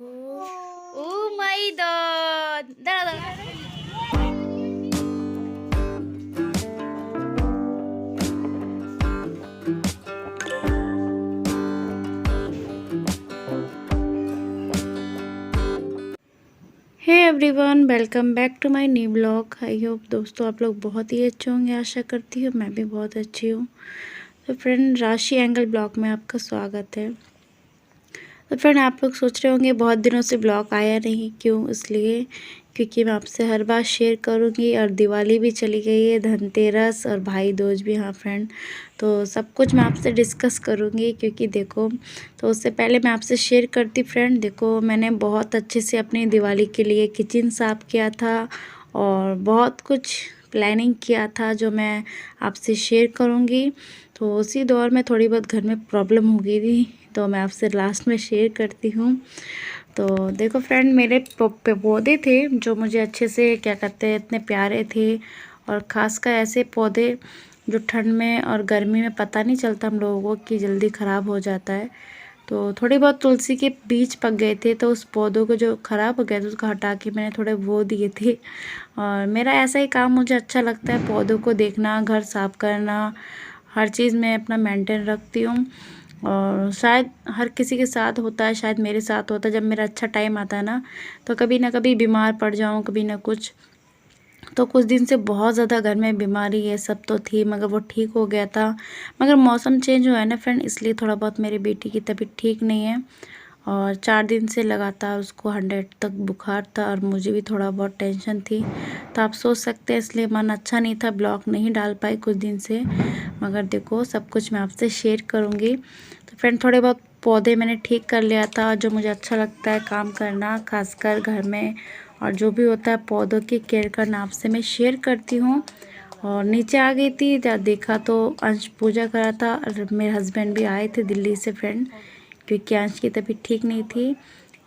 देखो। Oh my god, दाঁড়া दाঁড়া। Hey everyone, welcome back to my new blog. I hope दोस्तों आप लोग बहुत ही अच्छे होंगे, आशा करती हूँ। मैं भी बहुत अच्छी हूँ। तो फ्रेंड, राशि एंगल ब्लॉग में आपका स्वागत है। तो फ्रेंड, आप लोग सोच रहे होंगे बहुत दिनों से ब्लॉग आया नहीं, क्यों? इसलिए क्योंकि मैं आपसे हर बात शेयर करूंगी। और दिवाली भी चली गई है, धनतेरस और भाई दूज भी। हाँ फ्रेंड, तो सब कुछ मैं आपसे डिस्कस करूंगी। क्योंकि देखो, तो उससे पहले मैं आपसे शेयर करती फ्रेंड। देखो, मैंने बहुत अच्छे से अपनी दिवाली के लिए किचन साफ़ किया था और बहुत कुछ प्लानिंग किया था जो मैं आपसे शेयर करूँगी। तो उसी दौर में थोड़ी बहुत घर में प्रॉब्लम हो गई थी, तो मैं आपसे लास्ट में शेयर करती हूँ। तो देखो फ्रेंड, मेरे पौधे थे जो मुझे अच्छे से क्या कहते हैं, इतने प्यारे थे। और ख़ासकर ऐसे पौधे जो ठंड में और गर्मी में पता नहीं चलता हम लोगों को कि जल्दी ख़राब हो जाता है। तो थोड़ी बहुत तुलसी के बीज पक गए थे, तो उस पौधों को जो ख़राब हो गया था उसको हटा के मैंने थोड़े वो दिए थे। और मेरा ऐसा ही काम मुझे अच्छा लगता है, पौधों को देखना, घर साफ़ करना, हर चीज़ मैं अपना मेंटेन रखती हूँ। और शायद हर किसी के साथ होता है, शायद मेरे साथ होता है। जब मेरा अच्छा टाइम आता है तो कभी ना कभी बीमार पड़ जाऊँ, कभी ना कुछ। तो कुछ दिन से बहुत ज़्यादा घर में बीमारी ये सब तो थी, मगर वो ठीक हो गया था। मगर मौसम चेंज हुआ है ना फ्रेंड, इसलिए थोड़ा बहुत मेरी बेटी की तबीयत ठीक नहीं है। और 4 दिन से लगातार उसको 100 तक बुखार था और मुझे भी थोड़ा बहुत टेंशन थी। तो आप सोच सकते हैं, इसलिए मन अच्छा नहीं था, ब्लॉग नहीं डाल पाई कुछ दिन से। मगर देखो, सब कुछ मैं आपसे शेयर करूँगी। तो फ्रेंड, थोड़े बहुत पौधे मैंने ठीक कर लिया था, जो मुझे अच्छा लगता है काम करना, खासकर घर में। और जो भी होता है पौधों की केयर करना आपसे मैं शेयर करती हूँ। और नीचे आ गई थी, जब देखा तो अंश पूजा कर रहा था और मेरे हस्बैंड भी आए थे दिल्ली से फ्रेंड, क्योंकि अंश की तबीयत ठीक नहीं थी।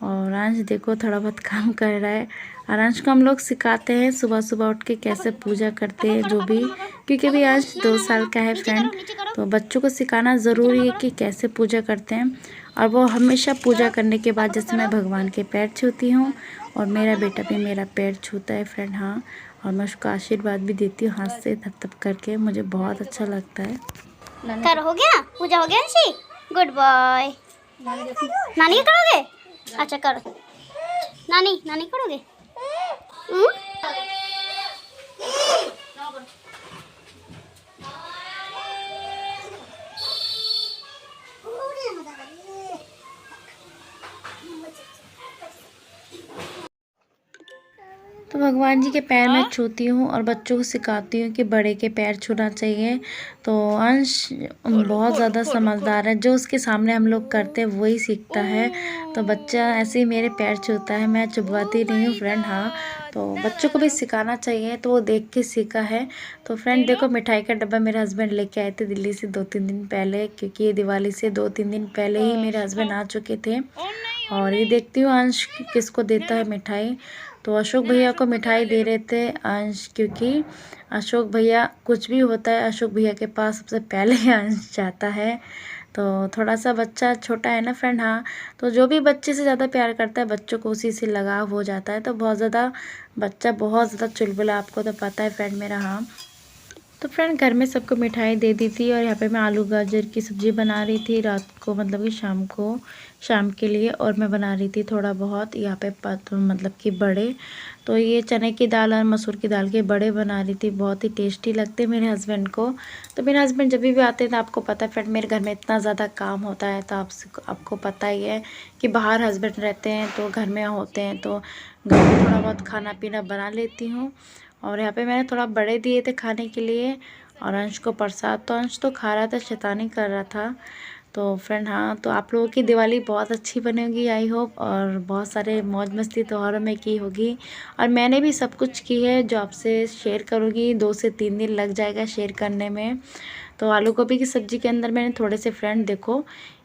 और अंश देखो थोड़ा बहुत काम कर रहा है। और अंश को हम लोग सिखाते हैं सुबह सुबह उठ के कैसे पूजा करते हैं, जो भी, क्योंकि अभी अंश 2 साल का है फ्रेंड। तो बच्चों को सिखाना ज़रूरी है कि कैसे पूजा करते हैं। और वो हमेशा पूजा करने के बाद जैसे मैं भगवान के पैर छूती हूँ, और मेरा बेटा भी मेरा पैर छूता है फ्रेंड। हाँ, और मैं उसको आशीर्वाद भी देती हूँ हाथ से थप थप करके, मुझे बहुत अच्छा लगता है। कर हो गया, पूजा हो गया अंशी, गुड बॉय। नानी का करोगे? अच्छा करो, नानी नानी करोगे? तो भगवान जी के पैर में छूती हूँ और बच्चों को सिखाती हूँ कि बड़े के पैर छूना चाहिए। तो अंश बहुत ज़्यादा समझदार है, जो उसके सामने हम लोग करते हैं वही सीखता है। तो बच्चा ऐसे ही मेरे पैर छूता है, मैं चुभवाती नहीं हूँ फ्रेंड। हाँ, तो बच्चों को भी सिखाना चाहिए, तो वो देख के सीखा है। तो फ्रेंड देखो, मिठाई का डब्बा मेरे हस्बैंड लेके आए थे दिल्ली से 2-3 दिन पहले, क्योंकि ये दिवाली से 2-3 दिन पहले ही मेरे हस्बैंड आ चुके थे। और ये देखती हूँ अंश किसको देता है मिठाई। तो अशोक भैया को मिठाई दे रहे थे अंश, क्योंकि अशोक भैया कुछ भी होता है अशोक भैया के पास सबसे पहले अंश जाता है। तो थोड़ा सा बच्चा छोटा है ना फ्रेंड। हाँ, तो जो भी बच्चे से ज़्यादा प्यार करता है बच्चों को उसी से लगाव हो जाता है। तो बहुत ज़्यादा बच्चा बहुत ज़्यादा चुलबुला, आपको तो पता है फ्रेंड मेरा। हाँ, तो फ्रेंड घर में सबको मिठाई दे दी थी। और यहाँ पे मैं आलू गाजर की सब्ज़ी बना रही थी रात को, मतलब कि शाम के लिए। और मैं बना रही थी थोड़ा बहुत यहाँ पे मतलब कि बड़े। तो ये चने की दाल और मसूर की दाल के बड़े बना रही थी, बहुत ही टेस्टी लगते मेरे हस्बैंड को। तो मेरे हस्बैंड जब भी आते हैं तो आपको पता है फ्रेंड, मेरे घर में इतना ज़्यादा काम होता है, तो आपको पता ही है कि बाहर हस्बैंड रहते हैं तो घर में होते हैं, तो घर में थोड़ा बहुत खाना पीना बना लेती हूँ। और यहाँ पे मैंने थोड़ा बड़े दिए थे खाने के लिए, और अंश को प्रसाद। तो अंश तो खा रहा था, शैतानी कर रहा था। तो फ्रेंड हाँ, तो आप लोगों की दिवाली बहुत अच्छी बनेगी आई होप, और बहुत सारे मौज मस्ती त्योहारों में की होगी। और मैंने भी सब कुछ की है जो आपसे शेयर करूँगी, 2 से 3 दिन लग जाएगा शेयर करने में। तो आलू गोभी की सब्ज़ी के अंदर मैंने थोड़े से फ्रेंड देखो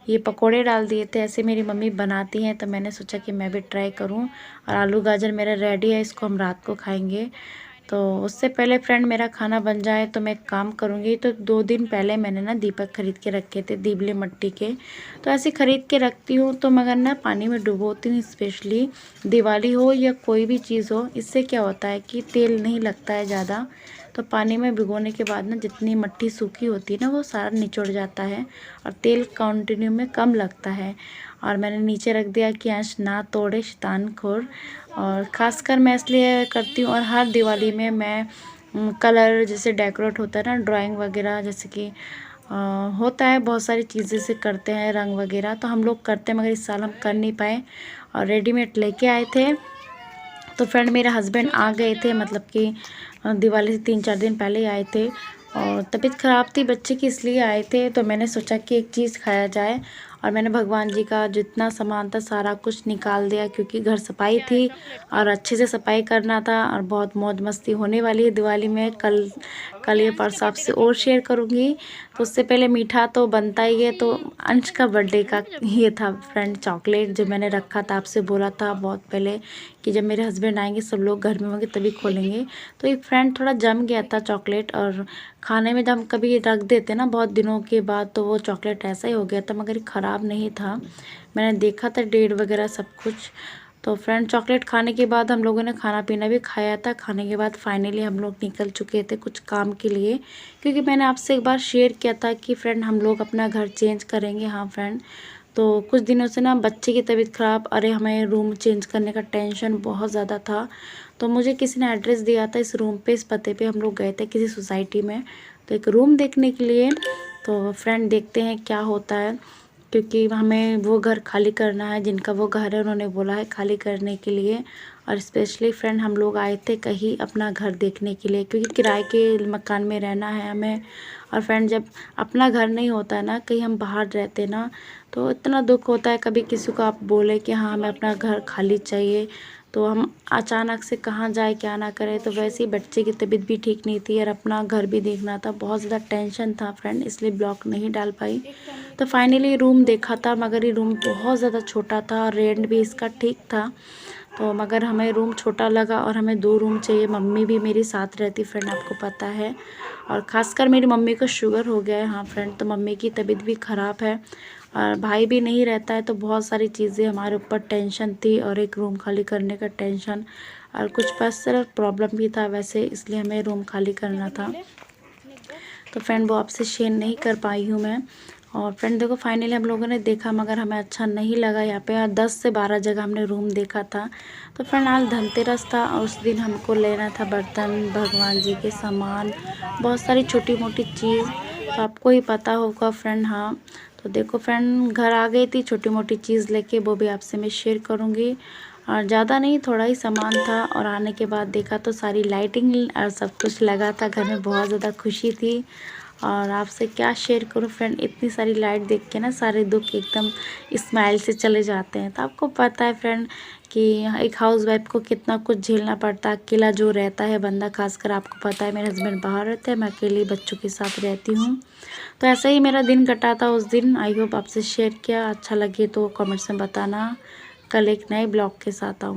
ये पकोड़े डाल दिए थे, ऐसे मेरी मम्मी बनाती हैं, तो मैंने सोचा कि मैं भी ट्राई करूं। और आलू गाजर मेरा रेडी है, इसको हम रात को खाएंगे। तो उससे पहले फ्रेंड मेरा खाना बन जाए तो मैं एक काम करूँगी। तो 2 दिन पहले मैंने ना दीपक ख़रीद के रखे थे, दीवली मिट्टी के। तो ऐसे ख़रीद के रखती हूँ, तो मगर ना पानी में डुबोती हूँ, स्पेशली दिवाली हो या कोई भी चीज़ हो। इससे क्या होता है कि तेल नहीं लगता है ज़्यादा। तो पानी में भिगोने के बाद ना जितनी मिट्टी सूखी होती है ना वो सारा निचोड़ जाता है और तेल कंटिन्यू में कम लगता है। और मैंने नीचे रख दिया कि अंश ना तोड़े शैतान खोर। और ख़ासकर मैं इसलिए करती हूँ। और हर दिवाली में मैं कलर जैसे डेकोरेट होता है ना, ड्राइंग वगैरह जैसे कि होता है, बहुत सारी चीज़ें से करते हैं, रंग वगैरह तो हम लोग करते हैं, मगर इस साल हम कर नहीं पाए और रेडीमेड लेके आए थे। तो फ्रेंड मेरे हस्बैंड आ गए थे, मतलब कि दिवाली से 3-4 दिन पहले ही आए थे और तबीयत ख़राब थी बच्चे की, इसलिए आए थे। तो मैंने सोचा कि एक चीज़ खाया जाए और मैंने भगवान जी का जितना सामान था सारा कुछ निकाल दिया, क्योंकि घर सफाई थी और अच्छे से सफाई करना था और बहुत मौज मस्ती होने वाली है दिवाली में। कल ये परसों आपसे और शेयर करूँगी। तो उससे पहले मीठा तो बनता ही है। तो अंश का बर्थडे का ये था फ्रेंड चॉकलेट, जो मैंने रखा था, आपसे बोला था बहुत पहले कि जब मेरे हस्बैंड आएंगे सब लोग घर में होंगे तभी खोलेंगे। तो ये फ्रेंड थोड़ा जम गया था चॉकलेट, और खाने में जब हम कभी रख देते ना बहुत दिनों के बाद तो वो चॉकलेट ऐसा ही हो गया था, मगर ये ख़राब नहीं था। मैंने देखा था डेट वगैरह सब कुछ। तो फ्रेंड चॉकलेट खाने के बाद हम लोगों ने खाना पीना भी खाया था। खाने के बाद फाइनली हम लोग निकल चुके थे कुछ काम के लिए, क्योंकि मैंने आपसे एक बार शेयर किया था कि फ्रेंड हम लोग अपना घर चेंज करेंगे। हाँ फ्रेंड, तो कुछ दिनों से ना बच्चे की तबीयत ख़राब, अरे हमें रूम चेंज करने का टेंशन बहुत ज़्यादा था। तो मुझे किसी ने एड्रेस दिया था इस रूम पे, इस पते पे हम लोग गए थे किसी सोसाइटी में, तो एक रूम देखने के लिए। तो फ्रेंड देखते हैं क्या होता है, क्योंकि हमें वो घर खाली करना है, जिनका वो घर है उन्होंने बोला है खाली करने के लिए। और स्पेशली फ्रेंड हम लोग आए थे कहीं अपना घर देखने के लिए, क्योंकि किराए के मकान में रहना है हमें। और फ्रेंड जब अपना घर नहीं होता है ना, कहीं हम बाहर रहते ना, तो इतना दुख होता है। कभी किसी को आप बोले कि हाँ हमें अपना घर खाली चाहिए, तो हम अचानक से कहाँ जाए क्या ना करें। तो वैसे ही बच्चे की तबीयत भी ठीक नहीं थी और अपना घर भी देखना था, बहुत ज़्यादा टेंशन था फ्रेंड, इसलिए ब्लॉग नहीं डाल पाई। तो फाइनली रूम देखा था, मगर ये रूम बहुत ज़्यादा छोटा था और रेंट भी इसका ठीक था। तो मगर हमें रूम छोटा लगा और हमें 2 रूम चाहिए। मम्मी भी मेरी साथ रहती फ्रेंड, आपको पता है, और ख़ासकर मेरी मम्मी को शुगर हो गया है। हाँ फ्रेंड, तो मम्मी की तबीयत भी ख़राब है और भाई भी नहीं रहता है, तो बहुत सारी चीज़ें हमारे ऊपर टेंशन थी और एक रूम खाली करने का टेंशन और कुछ पर्सनल प्रॉब्लम भी था वैसे, इसलिए हमें रूम खाली करना था। तो फ्रेंड वो आपसे शेयर नहीं कर पाई हूँ मैं। और फ्रेंड देखो फाइनली हम लोगों ने देखा, मगर हमें अच्छा नहीं लगा यहाँ पे। 10 से 12 जगह हमने रूम देखा था। तो फ्रेंड आज धनतेरस था और उस दिन हमको लेना था बर्तन, भगवान जी के सामान, बहुत सारी छोटी मोटी चीज़, तो आपको ही पता होगा फ्रेंड। हाँ तो देखो फ्रेंड घर आ गई थी छोटी मोटी चीज़ लेके, वो भी आपसे मैं शेयर करूँगी। और ज़्यादा नहीं, थोड़ा ही सामान था। और आने के बाद देखा तो सारी लाइटिंग और सब कुछ लगा था घर में, बहुत ज़्यादा खुशी थी। और आपसे क्या शेयर करूं फ्रेंड, इतनी सारी लाइट देख के ना सारे दुख एकदम स्माइल से चले जाते हैं। तो आपको पता है फ्रेंड कि एक हाउसवाइफ को कितना कुछ झेलना पड़ता है, अकेला जो रहता है बंदा, खासकर आपको पता है मेरे हस्बैंड बाहर रहते हैं, मैं अकेली बच्चों के साथ रहती हूँ। तो ऐसा ही मेरा दिन कटा था उस दिन। आई होप आपसे शेयर किया, अच्छा लगे तो कमेंट्स में बताना। कल एक नए ब्लॉग के साथ आऊँ।